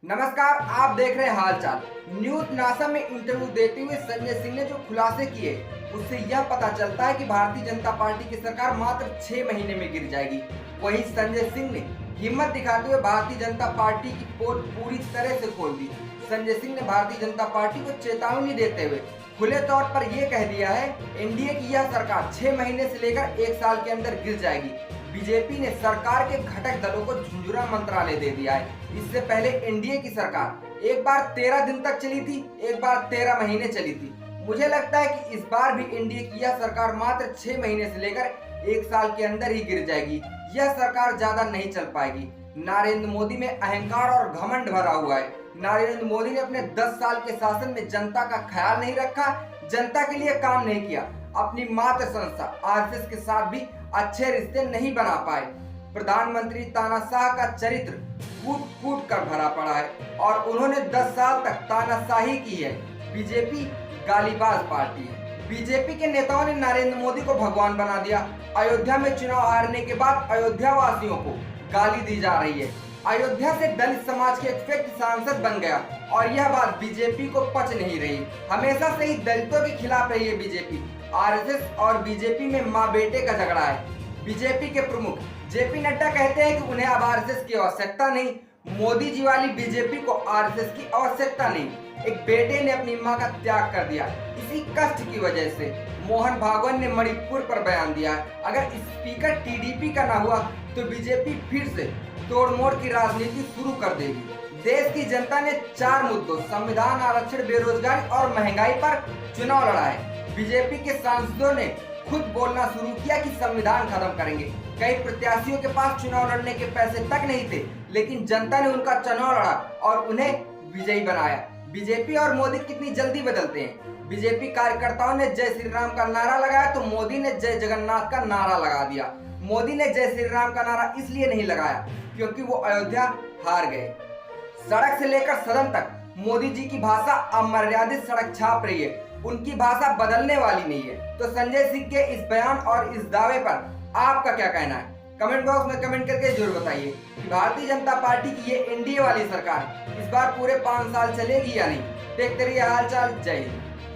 नमस्कार, आप देख रहे हैं हालचाल न्यूज नासा में इंटरव्यू देते हुए संजय सिंह ने जो खुलासे किए उससे यह पता चलता है कि भारतीय जनता पार्टी की सरकार मात्र 6 महीने में गिर जाएगी। वहीं संजय सिंह ने हिम्मत दिखाते हुए भारतीय जनता पार्टी की पोल पूरी तरह से खोल दी। संजय सिंह ने भारतीय जनता पार्टी को चेतावनी देते हुए खुले तौर पर यह कह दिया है, एनडीए की यह सरकार 6 महीने से लेकर 1 साल के अंदर गिर जाएगी। बीजेपी ने सरकार के घटक दलों को झुंझुरा मंत्रालय दे दिया है। इससे पहले एनडीए की सरकार एक बार 13 दिन तक चली थी, एक बार 13 महीने चली थी। मुझे लगता है कि इस बार भी एनडीए की यह सरकार मात्र 6 महीने से लेकर 1 साल के अंदर ही गिर जाएगी। यह सरकार ज्यादा नहीं चल पाएगी। नरेंद्र मोदी में अहंकार और घमंड भरा हुआ है। नरेंद्र मोदी ने अपने 10 साल के शासन में जनता का ख्याल नहीं रखा, जनता के लिए काम नहीं किया। अपनी मातृ संस्था आरएसएस के साथ भी अच्छे रिश्ते नहीं बना पाए। प्रधानमंत्री तानाशाह का चरित्र कूट कूट कर भरा पड़ा है और उन्होंने 10 साल तक तानाशाही की है। बीजेपी गालीबाज पार्टी है। बीजेपी के नेताओं ने नरेंद्र मोदी को भगवान बना दिया। अयोध्या में चुनाव हारने के बाद अयोध्या वासियों को गाली दी जा रही है। अयोध्या से दलित समाज के एक व्यक्ति सांसद बन गया और यह बात बीजेपी को पच नहीं रही। हमेशा से ही दलितों के खिलाफ रही है बीजेपी। आरएसएस और बीजेपी में माँ बेटे का झगड़ा है। बीजेपी के प्रमुख जेपी नड्डा कहते हैं कि उन्हें अब आरएसएस की आवश्यकता नहीं। मोदी जी वाली बीजेपी को आरएसएस की आवश्यकता नहीं। एक बेटे ने अपनी मां का त्याग कर दिया। इसी कष्ट की वजह से मोहन भागवत ने मणिपुर पर बयान दिया है। अगर स्पीकर टीडीपी का ना हुआ तो बीजेपी फिर से तोड़मोड़ की राजनीति शुरू कर देगी। देश की जनता ने 4 मुद्दों संविधान, आरक्षण, बेरोजगारी और महंगाई पर चुनाव लड़ा है। बीजेपी के सांसदों ने खुद बोलना शुरू किया कि संविधान खत्म करेंगे। कई प्रत्याशियों के पास चुनाव लड़ने के पैसे तक नहीं थे, लेकिन जनता ने उनका चुनाव लड़ा और उन्हें विजयी बनाया। बीजेपी और मोदी कितनी जल्दी बदलते हैं। बीजेपी कार्यकर्ताओं ने जय श्री राम का नारा लगाया तो मोदी ने जय जगन्नाथ का नारा लगा दिया। मोदी ने जय श्री राम का नारा इसलिए नहीं लगाया क्योंकि वो अयोध्या हार गए। सड़क से लेकर सदन तक मोदी जी की भाषा अमर्यादित सड़क छाप रही है। उनकी भाषा बदलने वाली नहीं है। तो संजय सिंह के इस बयान और इस दावे पर आपका क्या कहना है? कमेंट बॉक्स में कमेंट करके जरूर बताइए कि भारतीय जनता पार्टी की ये एनडीए वाली सरकार इस बार पूरे 5 साल चलेगी या नहीं। देखते रहिए हालचाल। जय हिंद।